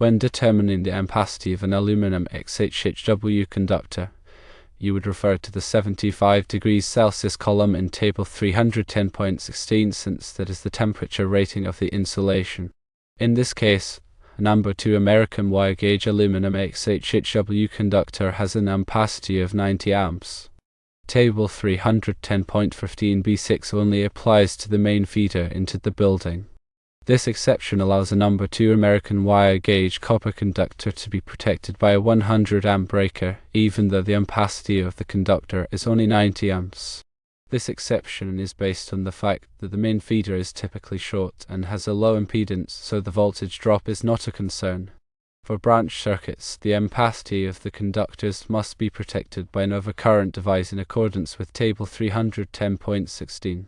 When determining the ampacity of an aluminum XHHW conductor, you would refer to the 75 degrees Celsius column in Table 310.16, since that is the temperature rating of the insulation. In this case, a number 2 American wire gauge aluminum XHHW conductor has an ampacity of 90 amps. Table 310.15b6 only applies to the main feeder into the building. This exception allows a number 2 American wire gauge copper conductor to be protected by a 100 amp breaker, even though the ampacity of the conductor is only 90 amps. This exception is based on the fact that the main feeder is typically short and has a low impedance, so the voltage drop is not a concern. For branch circuits, the ampacity of the conductors must be protected by an overcurrent device in accordance with Table 310.16.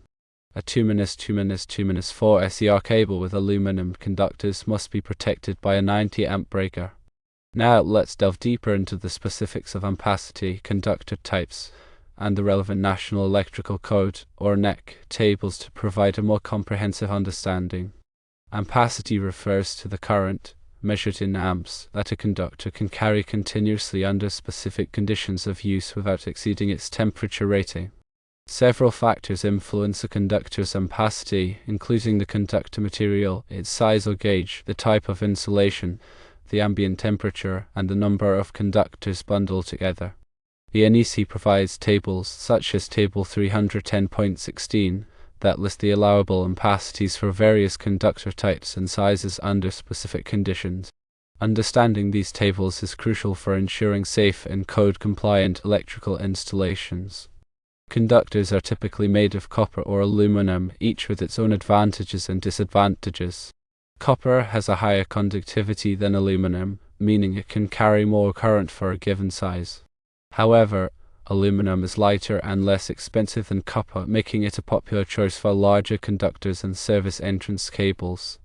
A 2-2-4 SER cable with aluminum conductors must be protected by a 90 amp breaker. Now let's delve deeper into the specifics of ampacity, conductor types, and the relevant National Electrical Code, or NEC, tables to provide a more comprehensive understanding. Ampacity refers to the current, measured in amps, that a conductor can carry continuously under specific conditions of use without exceeding its temperature rating. Several factors influence a conductor's ampacity, including the conductor material, its size or gauge, the type of insulation, the ambient temperature, and the number of conductors bundled together. The NEC provides tables, such as Table 310.16, that list the allowable ampacities for various conductor types and sizes under specific conditions. Understanding these tables is crucial for ensuring safe and code-compliant electrical installations. Conductors are typically made of copper or aluminum, each with its own advantages and disadvantages. Copper has a higher conductivity than aluminum, meaning it can carry more current for a given size. However, aluminum is lighter and less expensive than copper, making it a popular choice for larger conductors and service entrance cables.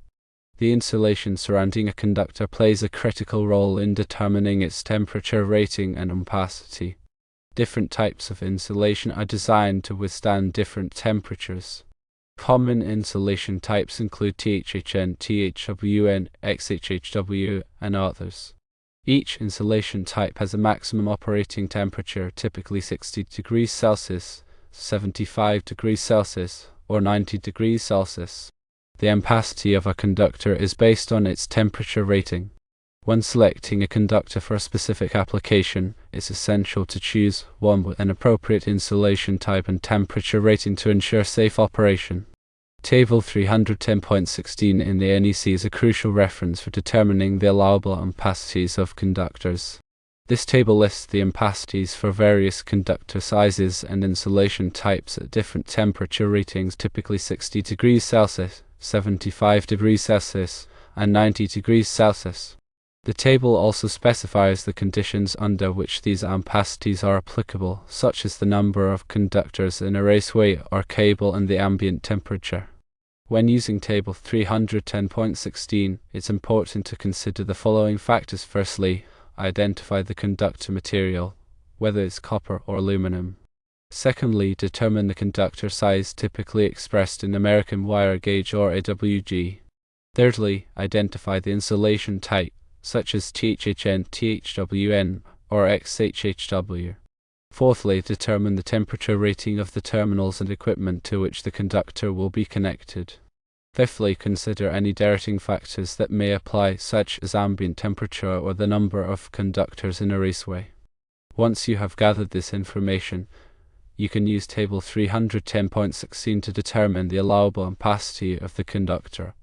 The insulation surrounding a conductor plays a critical role in determining its temperature rating and ampacity. Different types of insulation are designed to withstand different temperatures. Common insulation types include THHN, THWN, XHHW, and others. Each insulation type has a maximum operating temperature, typically 60 degrees Celsius, 75 degrees Celsius, or 90 degrees Celsius. The ampacity of a conductor is based on its temperature rating. When selecting a conductor for a specific application, it's essential to choose one with an appropriate insulation type and temperature rating to ensure safe operation. Table 310.16 in the NEC is a crucial reference for determining the allowable ampacities of conductors. This table lists the ampacities for various conductor sizes and insulation types at different temperature ratings, typically 60 degrees Celsius, 75 degrees Celsius, and 90 degrees Celsius. The table also specifies the conditions under which these ampacities are applicable, such as the number of conductors in a raceway or cable and the ambient temperature. When using Table 310.16, it's important to consider the following factors. Firstly, identify the conductor material, whether it's copper or aluminum. Secondly, determine the conductor size, typically expressed in American wire gauge or AWG. Thirdly, identify the insulation type, such as THHN, THWN, or XHHW. Fourthly, determine the temperature rating of the terminals and equipment to which the conductor will be connected. Fifthly, consider any directing factors that may apply, such as ambient temperature or the number of conductors in a raceway. Once you have gathered this information, you can use Table 310.16 to determine the allowable ampacity of the conductor.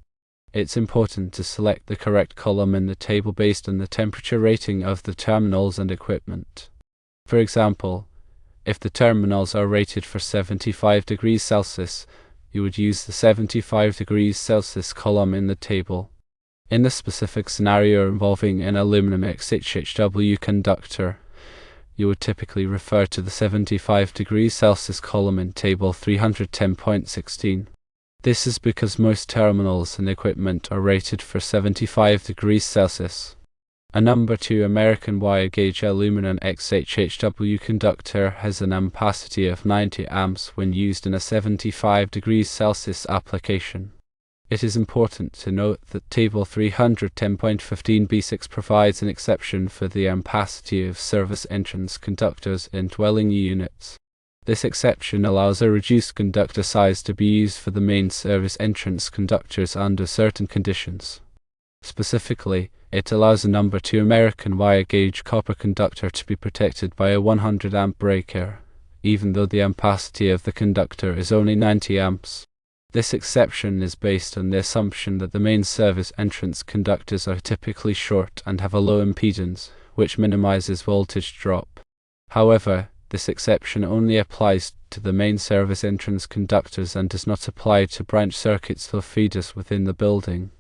It's important to select the correct column in the table based on the temperature rating of the terminals and equipment. For example, if the terminals are rated for 75 degrees Celsius, you would use the 75 degrees Celsius column in the table. In the specific scenario involving an aluminum XHHW conductor, you would typically refer to the 75 degrees Celsius column in Table 310.16. This is because most terminals and equipment are rated for 75 degrees Celsius. A number 2 American wire gauge aluminum XHHW conductor has an ampacity of 90 amps when used in a 75 degrees Celsius application. It is important to note that Table 310.15b6 provides an exception for the ampacity of service entrance conductors in dwelling units. This exception allows a reduced conductor size to be used for the main service entrance conductors under certain conditions. Specifically, it allows a number 2 American wire gauge copper conductor to be protected by a 100 amp breaker, even though the ampacity of the conductor is only 90 amps. This exception is based on the assumption that the main service entrance conductors are typically short and have a low impedance, which minimizes voltage drop. However, this exception only applies to the main service entrance conductors and does not apply to branch circuits or feeders within the building.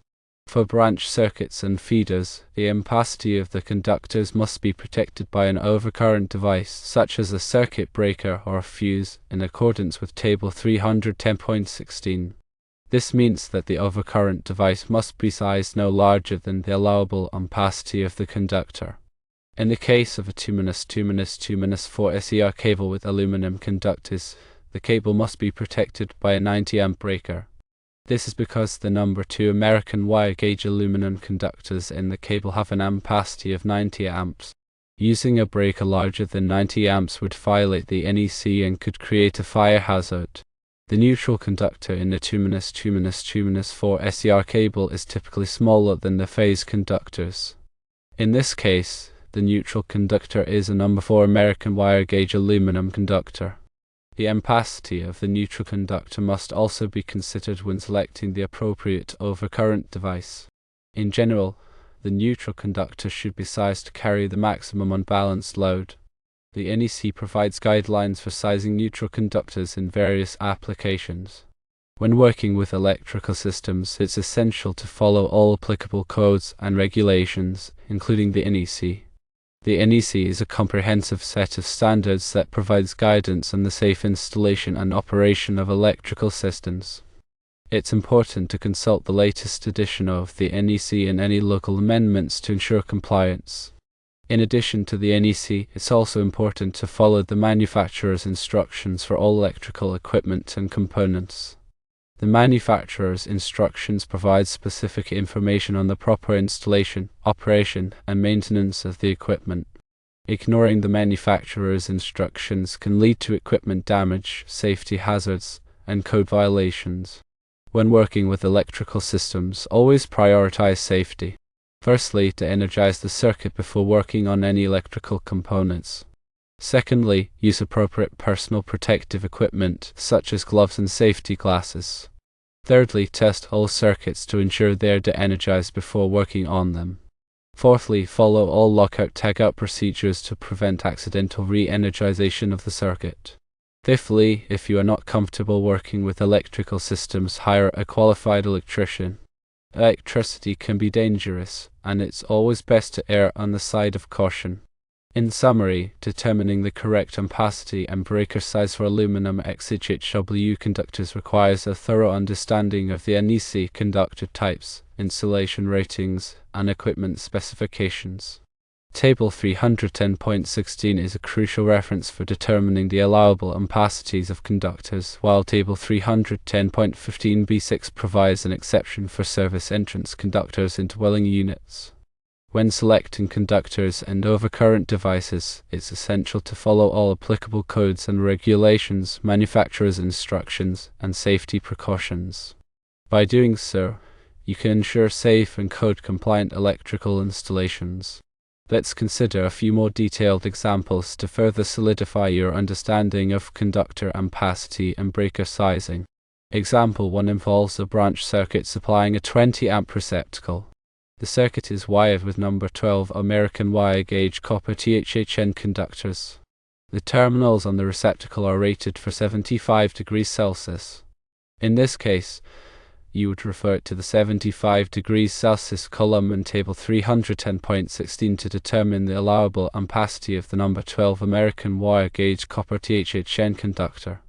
For branch circuits and feeders, the ampacity of the conductors must be protected by an overcurrent device, such as a circuit breaker or a fuse, in accordance with Table 310.16. This means that the overcurrent device must be sized no larger than the allowable ampacity of the conductor. In the case of a 2-2-2-4 SER cable with aluminum conductors, the cable must be protected by a 90 amp breaker. This is because the number 2 American wire gauge aluminum conductors in the cable have an ampacity of 90 amps. Using a breaker larger than 90 amps would violate the NEC and could create a fire hazard. The neutral conductor in the 2-2-2-4 SER cable is typically smaller than the phase conductors. In this case, the neutral conductor is a number 4 American wire gauge aluminum conductor. The ampacity of the neutral conductor must also be considered when selecting the appropriate overcurrent device. In general, the neutral conductor should be sized to carry the maximum unbalanced load. The NEC provides guidelines for sizing neutral conductors in various applications. When working with electrical systems, it's essential to follow all applicable codes and regulations, including the NEC. The NEC is a comprehensive set of standards that provides guidance on the safe installation and operation of electrical systems. It's important to consult the latest edition of the NEC and any local amendments to ensure compliance. In addition to the NEC, it's also important to follow the manufacturer's instructions for all electrical equipment and components. The manufacturer's instructions provide specific information on the proper installation, operation, and maintenance of the equipment. Ignoring the manufacturer's instructions can lead to equipment damage, safety hazards, and code violations. When working with electrical systems, always prioritize safety. Firstly, to energize the circuit before working on any electrical components. Secondly, use appropriate personal protective equipment, such as gloves and safety glasses. Thirdly, test all circuits to ensure they are de-energized before working on them. Fourthly, follow all lockout-tagout procedures to prevent accidental re-energization of the circuit. Fifthly, if you are not comfortable working with electrical systems, hire a qualified electrician. Electricity can be dangerous, and it's always best to err on the side of caution. In summary, determining the correct ampacity and breaker size for aluminum XHHW conductors requires a thorough understanding of the NEC conductor types, insulation ratings, and equipment specifications. Table 310.16 is a crucial reference for determining the allowable ampacities of conductors, while Table 310.15b6 provides an exception for service entrance conductors in dwelling units. When selecting conductors and overcurrent devices, it's essential to follow all applicable codes and regulations, manufacturer's instructions, and safety precautions. By doing so, you can ensure safe and code-compliant electrical installations. Let's consider a few more detailed examples to further solidify your understanding of conductor ampacity and breaker sizing. Example 1 involves a branch circuit supplying a 20 amp receptacle. The circuit is wired with number 12 American wire gauge copper THHN conductors. The terminals on the receptacle are rated for 75 degrees Celsius. In this case, you would refer to the 75 degrees Celsius column in Table 310.16 to determine the allowable ampacity of the number 12 American wire gauge copper THHN conductor.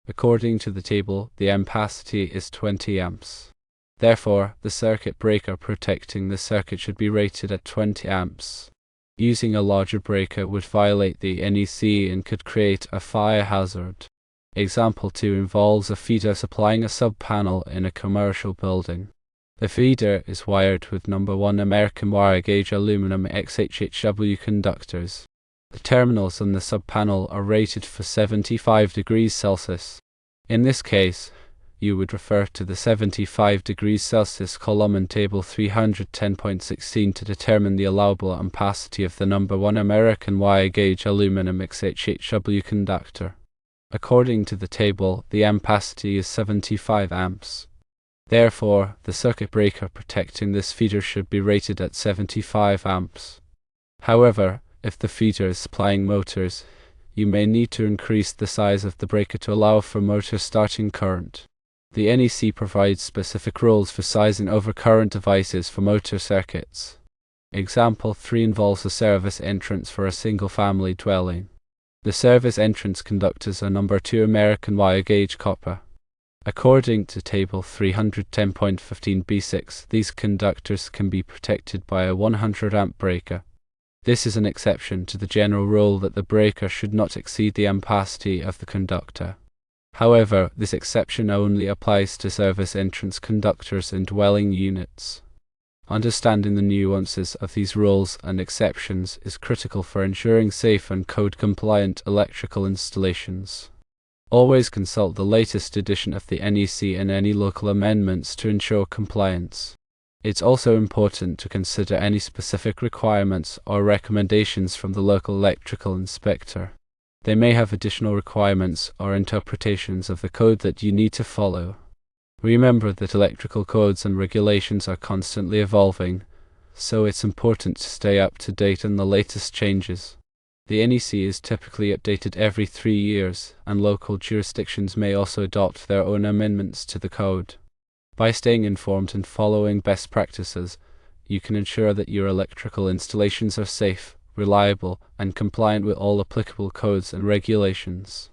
According to the table, the ampacity is 20 amps. Therefore, the circuit breaker protecting the circuit should be rated at 20 amps. Using a larger breaker would violate the NEC and could create a fire hazard. Example 2 involves a feeder supplying a sub-panel in a commercial building. The feeder is wired with number 1 American wire gauge aluminum XHHW conductors. The terminals on the sub-panel are rated for 75 degrees Celsius. In this case, you would refer to the 75 degrees Celsius column in table 310.16 to determine the allowable ampacity of the number 1 American wire gauge aluminum XHHW conductor. According to the table, the ampacity is 75 amps. Therefore, the circuit breaker protecting this feeder should be rated at 75 amps. However, if the feeder is supplying motors, you may need to increase the size of the breaker to allow for motor starting current. The NEC provides specific rules for sizing overcurrent devices for motor circuits. Example 3 involves a service entrance for a single-family dwelling. The service entrance conductors are number 2 American wire gauge copper. According to table 310.15b6, these conductors can be protected by a 100 amp breaker. This is an exception to the general rule that the breaker should not exceed the ampacity of the conductor. However, this exception only applies to service entrance conductors in dwelling units. Understanding the nuances of these rules and exceptions is critical for ensuring safe and code-compliant electrical installations. Always consult the latest edition of the NEC and any local amendments to ensure compliance. It's also important to consider any specific requirements or recommendations from the local electrical inspector. They may have additional requirements or interpretations of the code that you need to follow. Remember that electrical codes and regulations are constantly evolving, so it's important to stay up to date on the latest changes. The NEC is typically updated every 3 years, and local jurisdictions may also adopt their own amendments to the code. By staying informed and following best practices, you can ensure that your electrical installations are safe, reliable, and compliant with all applicable codes and regulations.